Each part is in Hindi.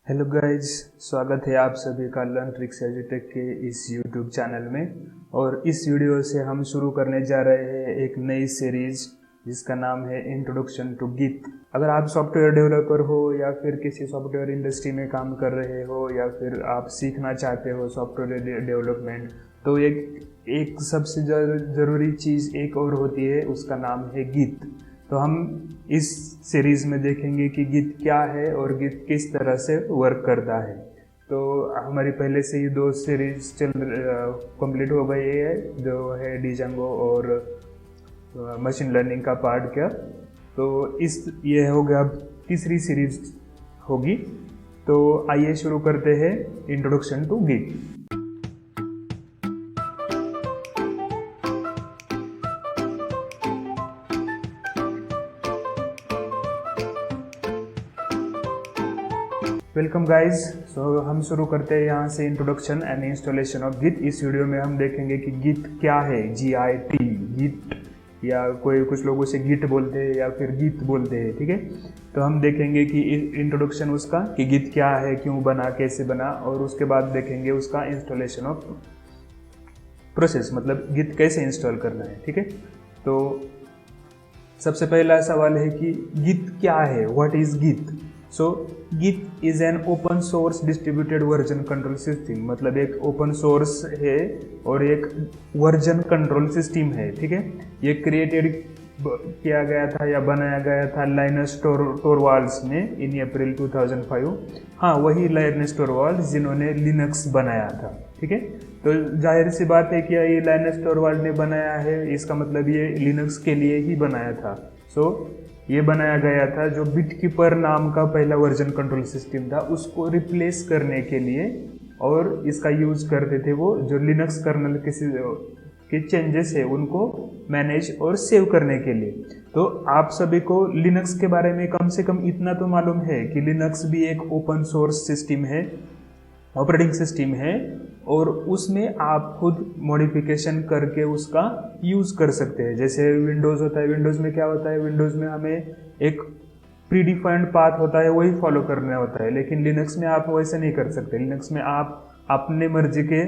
हेलो गाइज, स्वागत है आप सभी का लर्न ट्रिक्स एजुटेक के इस यूट्यूब चैनल में। और इस वीडियो से हम शुरू करने जा रहे हैं एक नई सीरीज जिसका नाम है इंट्रोडक्शन टू गिट। अगर आप सॉफ्टवेयर डेवलपर हो या फिर किसी सॉफ्टवेयर इंडस्ट्री में काम कर रहे हो या फिर आप सीखना चाहते हो सॉफ्टवेयर डेवलपमेंट, तो एक सबसे ज़रूरी चीज़ एक और होती है, उसका नाम है गिट। तो हम इस सीरीज़ में देखेंगे कि गिट क्या है और गिट किस तरह से वर्क करता है। तो हमारी पहले से ही दो सीरीज कंप्लीट हो गई है, जो है डिजांगो और मशीन लर्निंग का पार्ट क्या। तो ये हो गया, अब तीसरी सीरीज होगी। तो आइए शुरू करते हैं introduction to Git. Welcome guys. So हम शुरू करते हैं यहाँ से introduction and installation of Git. इस वीडियो में हम देखेंगे कि गिट क्या है, GIT, गिट, या कुछ लोगों से गिट बोलते हैं या फिर गिट बोलते हैं, ठीक है। तो हम देखेंगे कि इंट्रोडक्शन उसका कि गिट क्या है, क्यों बना, कैसे बना, और उसके बाद देखेंगे उसका इंस्टॉलेशन ऑफ प्रोसेस, मतलब गिट कैसे इंस्टॉल करना है, ठीक है। तो सबसे पहला सवाल है कि गिट क्या है, what is Git. So Git is an open source distributed version control system, मतलब एक ओपन सोर्स है और एक वर्जन कंट्रोल सिस्टम है, ठीक है। ये क्रिएटेड किया गया था या बनाया गया था लाइनस टोरवाल्ड्स ने इन अप्रैल 2005। हाँ, वही लाइनस टोरवाल्ड्स जिन्होंने लिनक्स बनाया था, ठीक है। तो जाहिर सी बात है कि ये लाइनस टोरवाल्ड ने बनाया है, इसका मतलब ये लिनक्स के लिए ही बनाया था। सो ये बनाया गया था जो बिटकीपर नाम का पहला वर्जन कंट्रोल सिस्टम था, उसको रिप्लेस करने के लिए, और इसका यूज करते थे वो जो लिनक्स कर्नल के चेंजेस है उनको मैनेज और सेव करने के लिए। तो आप सभी को लिनक्स के बारे में कम से कम इतना तो मालूम है कि लिनक्स भी एक ओपन सोर्स सिस्टम है, ऑपरेटिंग सिस्टम है, और उसमें आप खुद मॉडिफिकेशन करके उसका यूज़ कर सकते हैं। जैसे विंडोज़ होता है, विंडोज़ में क्या होता है, विंडोज़ में हमें एक प्रीडिफाइंड पाथ होता है, वही फॉलो करना होता है, लेकिन लिनक्स में आप वैसे नहीं कर सकते। लिनक्स में आप अपने मर्जी के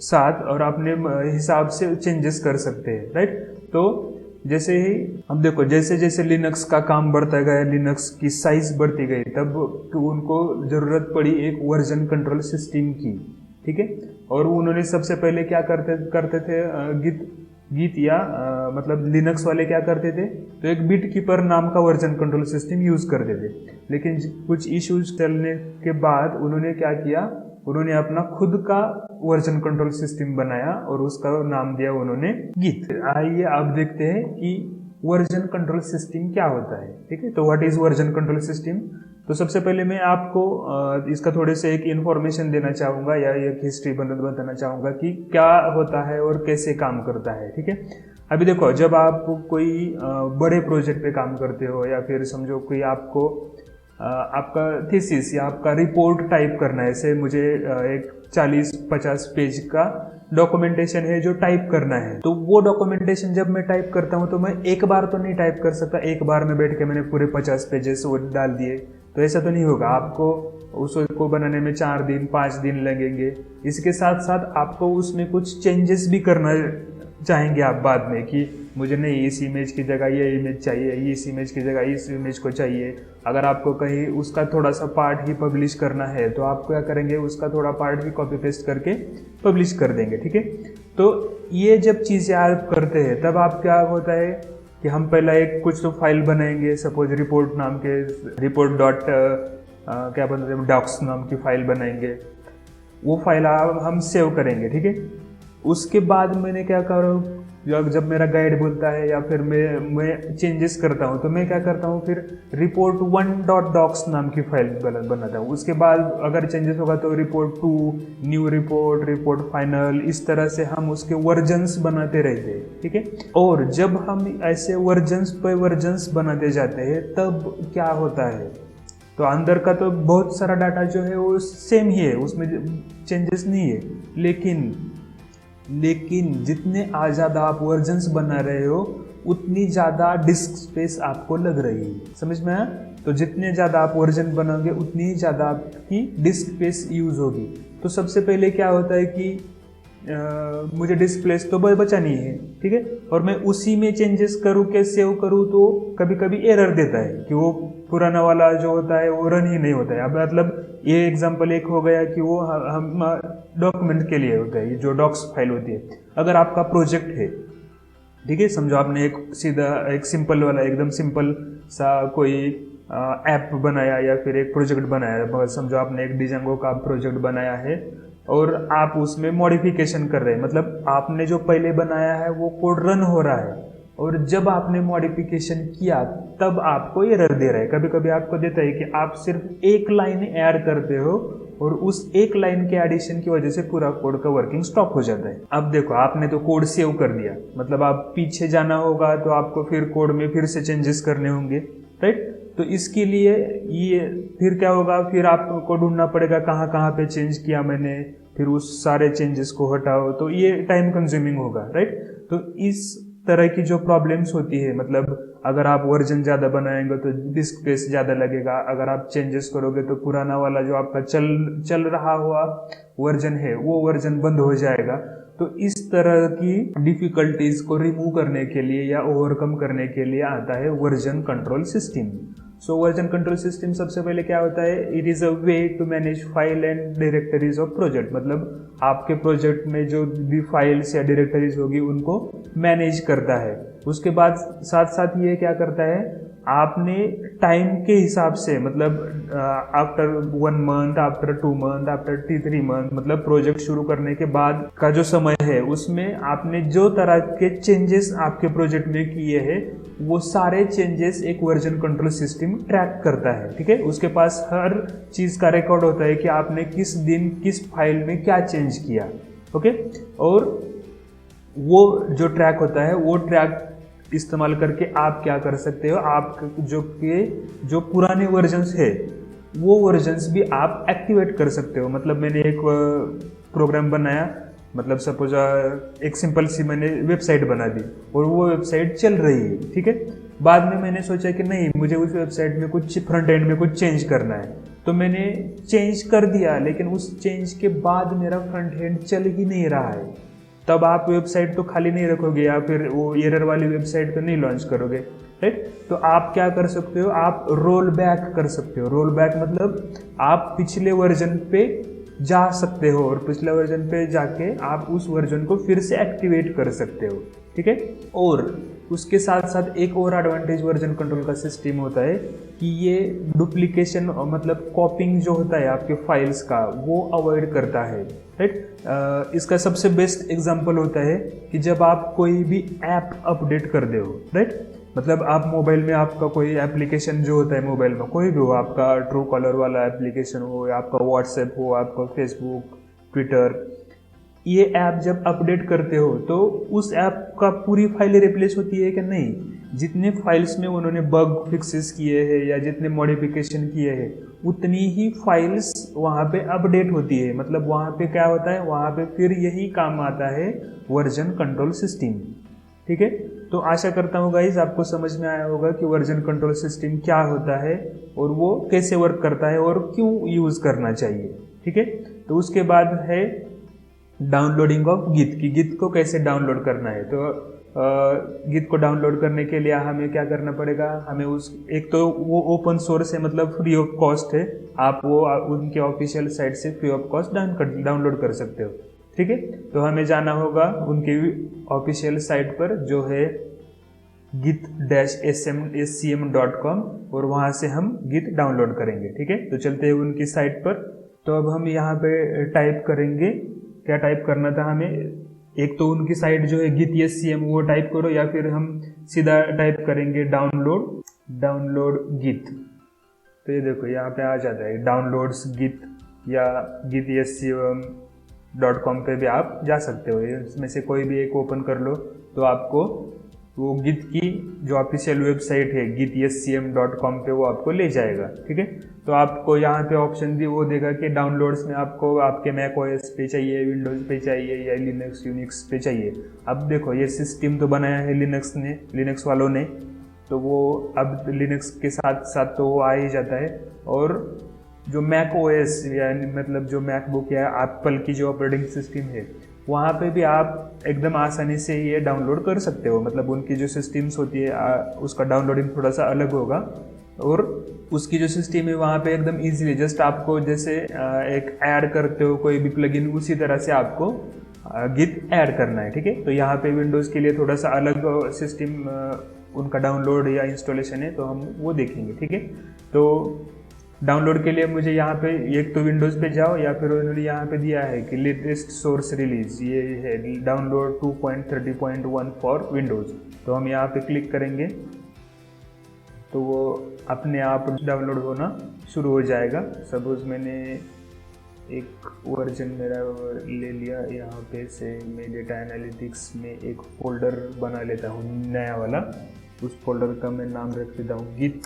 साथ और अपने हिसाब से चेंजेस कर सकते हैं, राइट। तो जैसे ही अब देखो, जैसे जैसे लिनक्स का काम बढ़ता गया, लिनक्स की साइज बढ़ती गई, तब उनको ज़रूरत पड़ी एक वर्जन कंट्रोल सिस्टम की, ठीक है। और उन्होंने सबसे पहले क्या करते थे, गिट या मतलब लिनक्स वाले क्या करते थे, तो एक बिटकीपर नाम का वर्जन कंट्रोल सिस्टम यूज़ करते थे। लेकिन कुछ इश्यूज चलने के बाद उन्होंने क्या किया, उन्होंने अपना खुद का वर्जन कंट्रोल सिस्टम बनाया और उसका नाम दिया उन्होंने गिट। आइए अब देखते हैं कि वर्जन कंट्रोल सिस्टम क्या होता है, ठीक है। तो what is version control system. तो सबसे पहले मैं आपको इसका थोड़े से एक इन्फॉर्मेशन देना चाहूँगा या एक हिस्ट्री बताना चाहूँगा कि क्या होता है और कैसे काम करता है, ठीक है। अभी देखो, जब आप कोई बड़े प्रोजेक्ट पे काम करते हो या फिर समझो कोई आपको आपका थीसिस या आपका रिपोर्ट टाइप करना है, ऐसे मुझे एक 40-50 पेज का डॉक्यूमेंटेशन है जो टाइप करना है, तो वो डॉक्यूमेंटेशन जब मैं टाइप करता हूँ तो मैं एक बार तो नहीं टाइप कर सकता, एक बार में बैठ के मैंने पूरे 50 पेजेस वो डाल दिए, तो ऐसा तो नहीं होगा। आपको उसको बनाने में 4 दिन 5 दिन लगेंगे। इसके साथ साथ आपको उसमें कुछ चेंजेस भी करना चाहेंगे आप बाद में, कि मुझे नहीं इस इमेज की जगह ये इमेज चाहिए, इस इमेज की जगह इस इमेज को चाहिए। अगर आपको कहीं उसका थोड़ा सा पार्ट ही पब्लिश करना है तो आप क्या करेंगे, उसका थोड़ा पार्ट भी कॉपी पेस्ट करके पब्लिश कर देंगे, ठीक है। तो ये जब चीज़ें आप करते हैं तब आप क्या होता है कि हम पहला एक कुछ तो फाइल बनाएंगे, सपोज रिपोर्ट नाम के रिपोर्ट डॉट क्या बोलते हैं डॉक्स नाम की फाइल बनाएंगे, वो फाइल हम सेव करेंगे, ठीक है। उसके बाद मैंने क्या करूँ, जब मेरा गाइड बोलता है या फिर मैं चेंजेस करता हूँ तो मैं क्या करता हूँ, फिर रिपोर्ट 1.docs नाम की फाइल बनाता हूँ। उसके बाद अगर चेंजेस होगा तो report 2, new report, report final, इस तरह से हम उसके वर्जन्स बनाते रहते हैं, ठीक है। और जब हम ऐसे वर्जन्स पे वर्जन्स बनाते जाते हैं तब क्या होता है, तो अंदर का तो बहुत सारा डाटा जो है वो सेम ही है, उसमें चेंजेस नहीं है, लेकिन जितने ज़्यादा आप वर्जन्स बना रहे हो उतनी ज़्यादा डिस्क स्पेस आपको लग रही है, समझ में आया। तो जितने ज़्यादा आप वर्जन बनाओगे उतनी ही ज़्यादा आपकी डिस्क स्पेस यूज़ होगी। तो सबसे पहले क्या होता है कि मुझे डिस्क स्पेस तो बचा नहीं है, ठीक है, और मैं उसी में चेंजेस करूँ के सेव करूँ तो कभी कभी एरर देता है कि वो पुराना वाला जो होता है वो रन ही नहीं होता है। अब मतलब ये एग्जांपल एक हो गया कि वो हम डॉक्यूमेंट के लिए होता है, जो डॉक्स फाइल होती है। अगर आपका प्रोजेक्ट है, ठीक है, समझो आपने एक सीधा एक सिंपल वाला एकदम सिंपल सा कोई ऐप बनाया या फिर एक प्रोजेक्ट बनाया, समझो आपने एक डिजांगो का प्रोजेक्ट बनाया है और आप उसमें मॉडिफिकेशन कर रहे हैं, मतलब आपने जो पहले बनाया है वो कोड रन हो रहा है और जब आपने मॉडिफिकेशन किया तब आपको एरर दे रहा है। कभी कभी आपको देता है कि आप सिर्फ एक लाइन ऐड करते हो और उस एक लाइन के एडिशन की वजह से पूरा कोड का वर्किंग स्टॉप हो जाता है। अब देखो आपने तो कोड सेव कर दिया, मतलब आप पीछे जाना होगा तो आपको फिर कोड में फिर से चेंजेस करने होंगे, राइट। तो इसके लिए ये फिर क्या होगा, फिर आपको ढूंढना पड़ेगा कहाँ कहाँ पे चेंज किया मैंने, फिर उस सारे चेंजेस को हटाओ, तो ये टाइम कंज्यूमिंग होगा, राइट। तो इस तरह की जो प्रॉब्लम्स होती है, मतलब अगर आप वर्जन ज़्यादा बनाएंगे तो डिस्क स्पेस ज़्यादा लगेगा, अगर आप चेंजेस करोगे तो पुराना वाला जो आपका चल रहा हुआ वर्जन है वो वर्जन बंद हो जाएगा। तो इस तरह की डिफिकल्टीज को रिमूव करने के लिए या ओवरकम करने के लिए आता है version control system. So version control system सबसे पहले क्या होता है, it is a way to manage file and directories of project, मतलब आपके प्रोजेक्ट में जो भी फाइल्स या डायरेक्टरीज होगी उनको मैनेज करता है। उसके बाद साथ साथ ये क्या करता है, आपने टाइम के हिसाब से, मतलब after 1 month, after 2 month, after 3 month, मतलब प्रोजेक्ट शुरू करने के बाद का जो समय है उसमें आपने जो तरह के चेंजेस आपके प्रोजेक्ट में किए हैं वो सारे चेंजेस एक वर्जन कंट्रोल सिस्टम ट्रैक करता है, ठीक है। उसके पास हर चीज़ का रिकॉर्ड होता है कि आपने किस दिन किस फाइल में क्या चेंज किया, ओके। और वो जो ट्रैक होता है वो ट्रैक इस्तेमाल करके आप क्या कर सकते हो, आप जो पुराने वर्जन्स है वो वर्जन्स भी आप एक्टिवेट कर सकते हो। मतलब मैंने एक प्रोग्राम बनाया, मतलब सपोज एक सिंपल सी मैंने वेबसाइट बना दी और वो वेबसाइट चल रही है, ठीक है। बाद में मैंने सोचा कि नहीं, मुझे उस वेबसाइट में कुछ फ्रंट एंड में कुछ चेंज करना है, तो मैंने चेंज कर दिया, लेकिन उस चेंज के बाद मेरा फ्रंट एंड चल ही नहीं रहा है। तब आप वेबसाइट तो खाली नहीं रखोगे या फिर वो एरर वाली वेबसाइट तो नहीं लॉन्च करोगे, राइट। तो आप क्या कर सकते हो, आप रोल बैक कर सकते हो। रोल बैक मतलब आप पिछले वर्जन पे जा सकते हो और पिछले वर्जन पे जाके आप उस वर्जन को फिर से एक्टिवेट कर सकते हो, ठीक है। और उसके साथ साथ एक और एडवांटेज वर्जन कंट्रोल का सिस्टम होता है कि ये डुप्लीकेशन मतलब कॉपिंग जो होता है आपके फाइल्स का वो अवॉइड करता है, राइट। इसका सबसे बेस्ट एग्जांपल होता है कि जब आप कोई भी ऐप अपडेट कर दे हो, राइट। मतलब आप मोबाइल में आपका कोई एप्लीकेशन जो होता है मोबाइल में कोई भी हो, आपका ट्रू कॉलर वाला एप्लीकेशन हो या आपका व्हाट्सएप हो, आपका फेसबुक, ट्विटर, ये ऐप जब अपडेट करते हो तो उस ऐप का पूरी फाइलें रिप्लेस होती है कि नहीं, जितने फाइल्स में उन्होंने बग फिक्सेस किए हैं या जितने मॉडिफिकेशन किए हैं उतनी ही फाइल्स वहाँ पे अपडेट होती है। मतलब वहाँ पे क्या होता है, वहाँ पे फिर यही काम आता है वर्जन कंट्रोल सिस्टम, ठीक है। तो आशा करता हूँ गाइज आपको समझ में आया होगा कि वर्जन कंट्रोल सिस्टम क्या होता है और वो कैसे वर्क करता है और क्यों यूज़ करना चाहिए, ठीक है। तो उसके बाद है डाउनलोडिंग ऑफ गिट, कि गिट को कैसे डाउनलोड करना है। तो गिट को डाउनलोड करने के लिए हमें क्या करना पड़ेगा, हमें उस एक तो वो ओपन सोर्स है, मतलब फ्री ऑफ कॉस्ट है, आप वो उनके ऑफिशियल साइट से फ्री ऑफ कॉस्ट डाउनलोड कर सकते हो, ठीक है। तो हमें जाना होगा उनके ऑफिशियल साइट पर जो है git-scm.com और वहाँ से हम गिट डाउनलोड करेंगे, ठीक है। तो चलते हैं उनकी साइट पर। तो अब हम यहाँ पे टाइप करेंगे, क्या टाइप करना था हमें, एक तो उनकी साइट जो है git-scm वो टाइप करो या फिर हम सीधा टाइप करेंगे डाउनलोड गिट। तो ये देखो यहाँ पे आ जाता है डाउनलोड्स गिट या git-scm.com पे भी आप जा सकते हो। इसमें से कोई भी एक ओपन कर लो तो आपको वो गिट की जो ऑफिशियल वेबसाइट है git-scm.com पे वो आपको ले जाएगा, ठीक है। तो आपको यहाँ पे ऑप्शन भी वो देगा कि डाउनलोड्स में आपको आपके मैक ओएस पे चाहिए, विंडोज़ पे चाहिए या लिनक्स यूनिक्स पे चाहिए। अब देखो ये सिस्टम तो बनाया है लिनक्स वालों ने, तो वो अब लिनक्स के साथ साथ तो वो आ ही जाता है। और जो मैक ओएस यानी मतलब जो मैकबुक या एप्पल की जो ऑपरेटिंग सिस्टम है वहाँ पे भी आप एकदम आसानी से ये डाउनलोड कर सकते हो। मतलब उनकी जो सिस्टम्स होती है उसका डाउनलोडिंग थोड़ा सा अलग होगा, और उसकी जो सिस्टम है वहाँ पे एकदम इजीली जस्ट आपको जैसे एक ऐड करते हो कोई भी प्लगइन, उसी तरह से आपको गिट ऐड करना है। ठीक है, तो यहाँ पे विंडोज़ के लिए थोड़ा सा अलग सिस्टम उनका डाउनलोड या इंस्टॉलेशन है, तो हम वो देखेंगे। ठीक है, तो डाउनलोड के लिए मुझे यहाँ पे एक तो विंडोज़ पे जाओ, या फिर उन्होंने यहाँ पे दिया है कि लेटेस्ट सोर्स रिलीज, ये है डाउनलोड 2.30.1 फॉर विंडोज़। तो हम यहाँ पे क्लिक करेंगे तो वो अपने आप डाउनलोड होना शुरू हो जाएगा। सपोज मैंने एक वर्जन मेरा ले लिया, यहाँ पे से मैं डेटा एनालिटिक्स में एक फोल्डर बना लेता हूँ नया वाला। उस फोल्डर का मैं नाम रख देता हूँ गिट,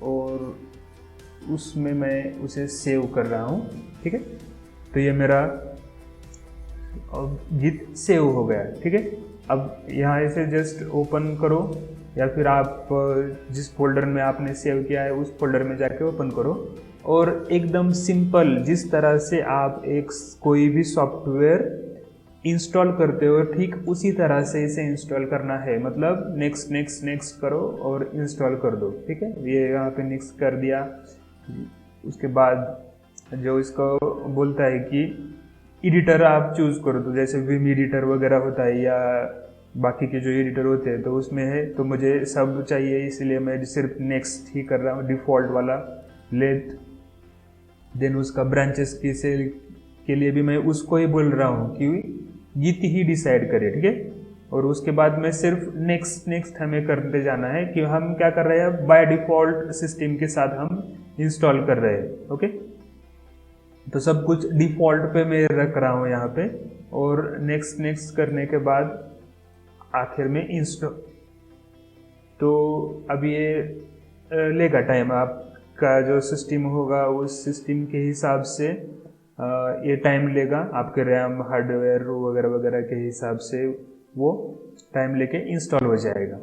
और उसमें मैं उसे सेव कर रहा हूँ। ठीक है, तो ये मेरा गिट सेव हो गया। ठीक है, अब यहाँ से जस्ट ओपन करो, या फिर आप जिस फोल्डर में आपने सेव किया है उस फोल्डर में जाके ओपन करो, और एकदम सिंपल जिस तरह से आप एक कोई भी सॉफ्टवेयर इंस्टॉल करते हो ठीक उसी तरह से इसे इंस्टॉल करना है। मतलब नेक्स्ट नेक्स्ट नेक्स्ट करो और इंस्टॉल कर दो। ठीक है, ये यहाँ पे नेक्स्ट कर दिया। उसके बाद जो इसको बोलता है कि एडिटर आप चूज़ करो, तो जैसे विम एडिटर वगैरह होता है या बाकी के जो एडिटर होते हैं तो उसमें है, तो मुझे सब चाहिए इसलिए मैं सिर्फ नेक्स्ट ही कर रहा हूँ डिफ़ॉल्ट वाला लेट। देन उसका ब्रांचेस की सेल के लिए भी मैं उसको ही बोल रहा हूँ कि गिट ही डिसाइड करे। ठीक है, और उसके बाद में सिर्फ नेक्स्ट नेक्स्ट हमें करते जाना है कि हम क्या कर रहे हैं, बाय डिफ़ॉल्ट सिस्टम के साथ हम इंस्टॉल कर रहे हैं। ओके, तो सब कुछ डिफ़ॉल्ट पे मैं रख रहा हूँ यहाँ पे, और नेक्स्ट नेक्स्ट करने के बाद आखिर में इंस्टॉल। तो अब ये लेगा टाइम, आपका जो सिस्टम होगा उस सिस्टम के हिसाब से ये टाइम लेगा, आपके रैम हार्डवेयर वगैरह वगैरह के हिसाब से वो टाइम लेके इंस्टॉल हो जाएगा।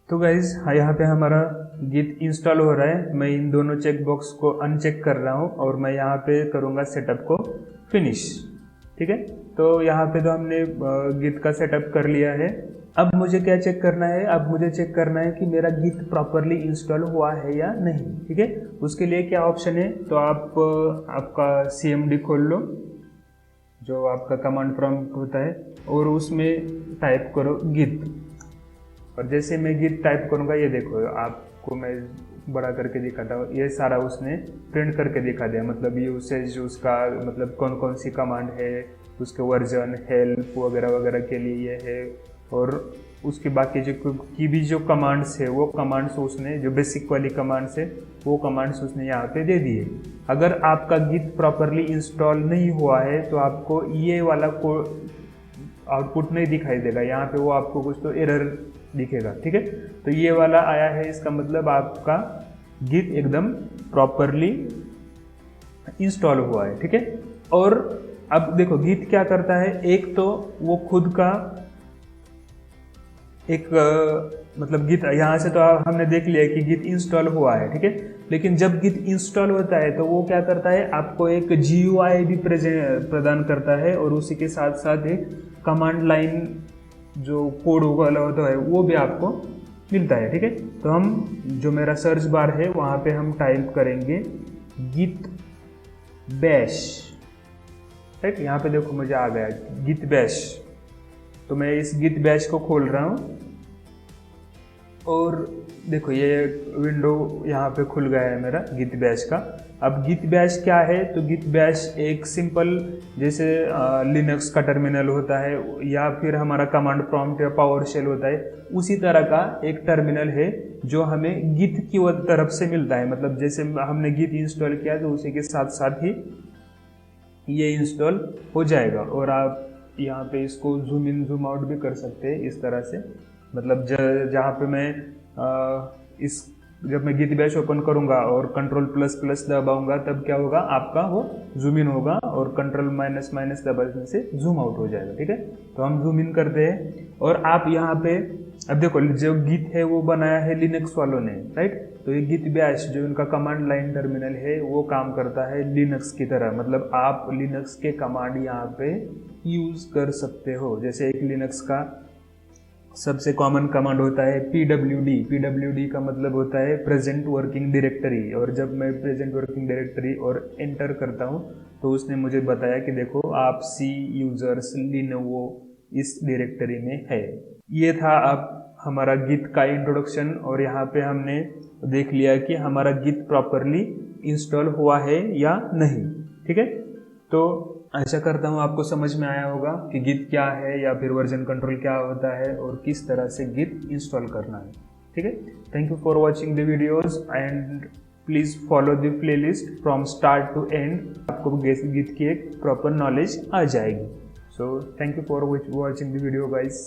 तो गाइज यहाँ पे हमारा गिट इंस्टॉल हो रहा है। मैं इन दोनों चेक बॉक्स को अनचेक कर रहा हूँ और मैं यहाँ पे करूँगा सेटअप को फिनिश। ठीक है, तो यहाँ पे तो हमने गिट का सेटअप कर लिया है। अब मुझे क्या चेक करना है, अब मुझे चेक करना है कि मेरा गिट प्रॉपरली इंस्टॉल हुआ है या नहीं। ठीक है, उसके लिए क्या ऑप्शन है, तो आप आपका CMD खोल लो, जो आपका कमांड प्रॉम्प्ट होता है, और उसमें टाइप करो गिट। और जैसे मैं गिट टाइप करूँगा, ये देखो आपको मैं बड़ा करके दिखाता हूँ, ये सारा उसने प्रिंट करके दिखा दिया। मतलब यूसेज उसका, मतलब कौन कौन सी कमांड है, उसके वर्जन, हेल्प वगैरह वगैरह के लिए ये है, और उसके बाकी जो की भी जो कमांड्स है वो कमांड्स उसने, जो बेसिक वाली कमांड्स है वो कमांड्स उसने यहाँ पे दे दिए। अगर आपका गिट प्रॉपरली इंस्टॉल नहीं हुआ है तो आपको ये वाला को आउटपुट नहीं दिखाई देगा, यहाँ पे वो आपको कुछ तो एरर दिखेगा। ठीक है, तो ये वाला आया है, इसका मतलब आपका गिट एकदम प्रॉपरली इंस्टॉल हुआ है। ठीक है, और अब देखो गिट क्या करता है, एक तो वो खुद का एक मतलब गिट, यहाँ से तो हमने देख लिया कि गिट इंस्टॉल हुआ है। ठीक है, लेकिन जब गिट इंस्टॉल होता है तो वो क्या करता है, आपको एक GUI भी प्रदान करता है, और उसी के साथ साथ एक कमांड लाइन जो कोड वाला होता है वो भी आपको मिलता है। ठीक है, तो हम जो मेरा सर्च बार है वहाँ पे हम टाइप करेंगे गिट बैश। राइट, यहाँ पे देखो मुझे आ गया गिट बैश, तो मैं इस गिट बैश को खोल रहा हूँ, और देखो ये विंडो यहाँ पे खुल गया है मेरा गिट बैश का। अब गिट बैश क्या है, तो गिट बैश एक सिंपल जैसे लिनक्स का टर्मिनल होता है, या फिर हमारा कमांड प्रॉम्प्ट या पावर शेल होता है, उसी तरह का एक टर्मिनल है जो हमें गिट की तरफ से मिलता है। मतलब जैसे हमने गिट इंस्टॉल किया तो उसी के साथ साथ ही ये इंस्टॉल हो जाएगा। और आप यहाँ पे इसको जूम इन जूम आउट भी कर सकते हैं इस तरह से। मतलब जहाँ पे मैं इस जब मैं git bash ओपन करूंगा और Ctrl++ दबाऊंगा तब क्या होगा, आपका वो जूम इन होगा और Ctrl- दबाने से जूम आउट हो जाएगा। ठीक है, तो हम जूम इन करते हैं और आप यहाँ पे अब देखो जो git है वो बनाया है लिनक्स वालों ने, राइट। तो ये git bash जो इनका कमांड लाइन टर्मिनल है वो काम करता है लिनक्स की तरह, मतलब आप लिनक्स के कमांड यहाँ पे यूज कर सकते हो। जैसे एक लिनक्स का सबसे कॉमन कमांड होता है pwd का मतलब होता है प्रेजेंट वर्किंग डायरेक्टरी, और जब मैं प्रेजेंट वर्किंग डायरेक्टरी और एंटर करता हूँ तो उसने मुझे बताया कि देखो आप सी यूजर्स लिनोवो इस डायरेक्टरी में है। ये था अब हमारा गिट का इंट्रोडक्शन, और यहाँ पे हमने देख लिया कि हमारा गिट प्रॉपरली इंस्टॉल हुआ है या नहीं। ठीक है, तो आशा करता हूँ आपको समझ में आया होगा कि गिट क्या है या फिर वर्जन कंट्रोल क्या होता है और किस तरह से गिट इंस्टॉल करना है। ठीक है, thank you for watching the videos and please follow the playlist from start to end, आपको गिट की एक प्रॉपर नॉलेज आ जाएगी। So thank you for watching the video guys.